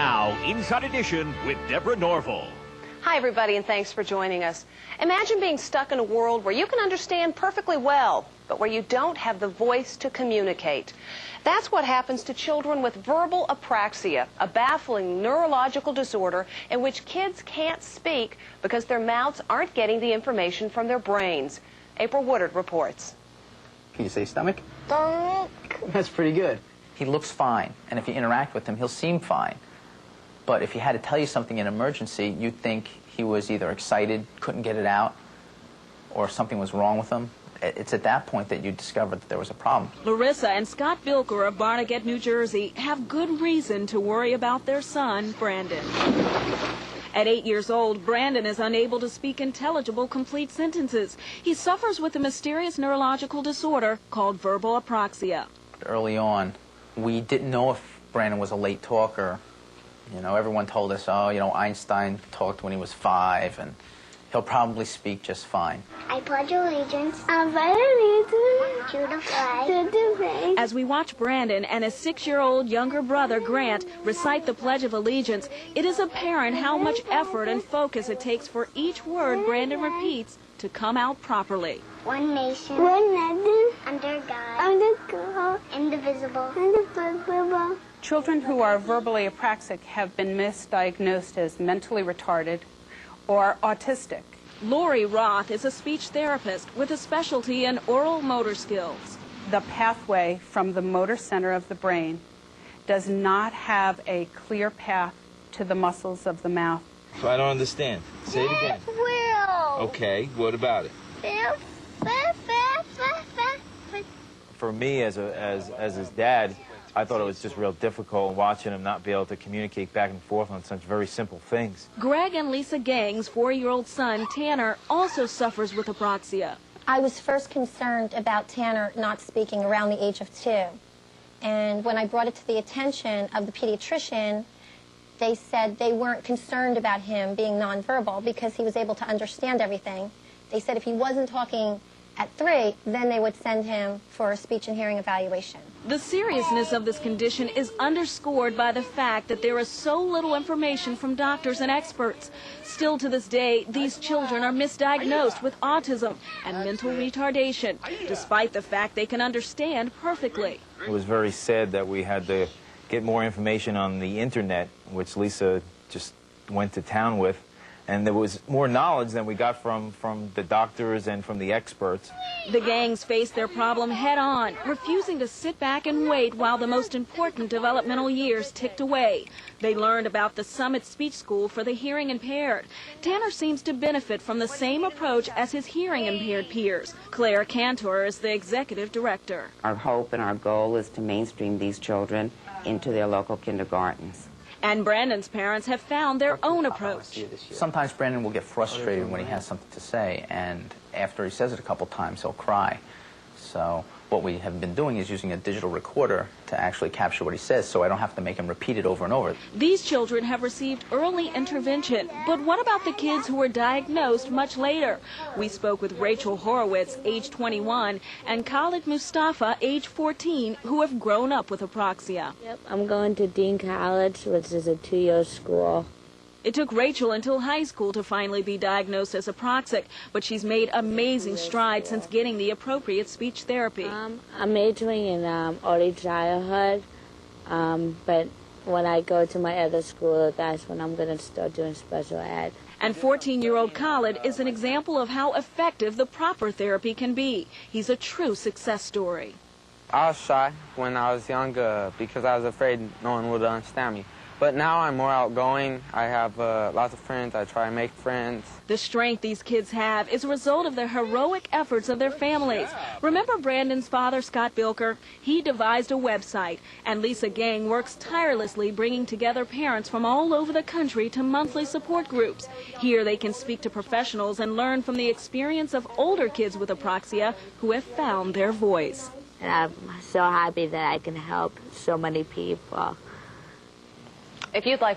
Now, Inside Edition with Deborah Norville. Hi, everybody, and thanks for joining us. Imagine being stuck in a world where you can understand perfectly well, but where you don't have the voice to communicate. That's what happens to children with verbal apraxia, a baffling neurological disorder in which kids can't speak because their mouths aren't getting the information from their brains. April Woodard reports. Can you say stomach? Stomach. That's pretty good. He looks fine, and if you interact with him, he'll seem fine. But if he had to tell you something in an emergency, you'd think he was either excited, couldn't get it out, or something was wrong with him. It's at that point that you discover that there was a problem. Larissa and Scott Bilker of Barnegat, New Jersey, have good reason to worry about their son, Brandon. At 8 years old, Brandon is unable to speak intelligible, complete sentences. He suffers with a mysterious neurological disorder called verbal apraxia. Early on, we didn't know if Brandon was a late talker. You know, everyone told us, oh, you know, Einstein talked when he was 5, and he'll probably speak just fine. I pledge allegiance. I pledge allegiance to the flag. As we watch Brandon and his 6-year-old younger brother, Grant, recite the Pledge of Allegiance, it is apparent how much effort and focus it takes for each word Brandon repeats to come out properly. One nation, under God, indivisible. Children who are verbally apraxic have been misdiagnosed as mentally retarded or autistic. Lori Roth is a speech therapist with a specialty in oral motor skills. The pathway from the motor center of the brain does not have a clear path to the muscles of the mouth. So I don't understand. Say it again. Will. Okay, what about it? For me, as his dad, I thought it was just real difficult watching him not be able to communicate back and forth on such very simple things. Greg and Lisa Gang's 4-year-old son, Tanner, also suffers with apraxia. I was first concerned about Tanner not speaking around the age of 2. And when I brought it to the attention of the pediatrician, they said they weren't concerned about him being nonverbal because he was able to understand everything. They said if he wasn't talking at 3, then they would send him for a speech and hearing evaluation. The seriousness of this condition is underscored by the fact that there is so little information from doctors and experts. Still to this day, these children are misdiagnosed with autism and mental retardation, despite the fact they can understand perfectly. It was very sad that we had to get more information on the internet, which Lisa just went to town with. And there was more knowledge than we got from the doctors and from the experts. The Gangs faced their problem head-on, refusing to sit back and wait while the most important developmental years ticked away. They learned about the Summit Speech School for the hearing impaired. Tanner seems to benefit from the same approach as his hearing impaired peers. Claire Cantor is the executive director. Our hope and our goal is to mainstream these children into their local kindergartens. And Brandon's parents have found their own approach. Sometimes Brandon will get frustrated when he has something to say, and after he says it a couple times, he'll cry. So what we have been doing is using a digital recorder to actually capture what he says, so I don't have to make him repeat it over and over. These children have received early intervention, but what about the kids who were diagnosed much later? We spoke with Rachel Horowitz, age 21, and Khalid Mustafa, age 14, who have grown up with apraxia. Yep, I'm going to Dean College, which is a 2-year school. It took Rachel until high school to finally be diagnosed as apraxic, but she's made amazing strides since getting the appropriate speech therapy. I'm majoring in early childhood, but when I go to my other school, that's when I'm going to start doing special ed. And 14-year-old Khalid is an example of how effective the proper therapy can be. He's a true success story. I was shy when I was younger because I was afraid no one would understand me. But now I'm more outgoing. I have lots of friends. I try to make friends. The strength these kids have is a result of the heroic efforts of their families. Remember Brandon's father, Scott Bilker? He devised a website, and Lisa Gang works tirelessly bringing together parents from all over the country to monthly support groups. Here they can speak to professionals and learn from the experience of older kids with apraxia who have found their voice. And I'm so happy that I can help so many people. If you'd like more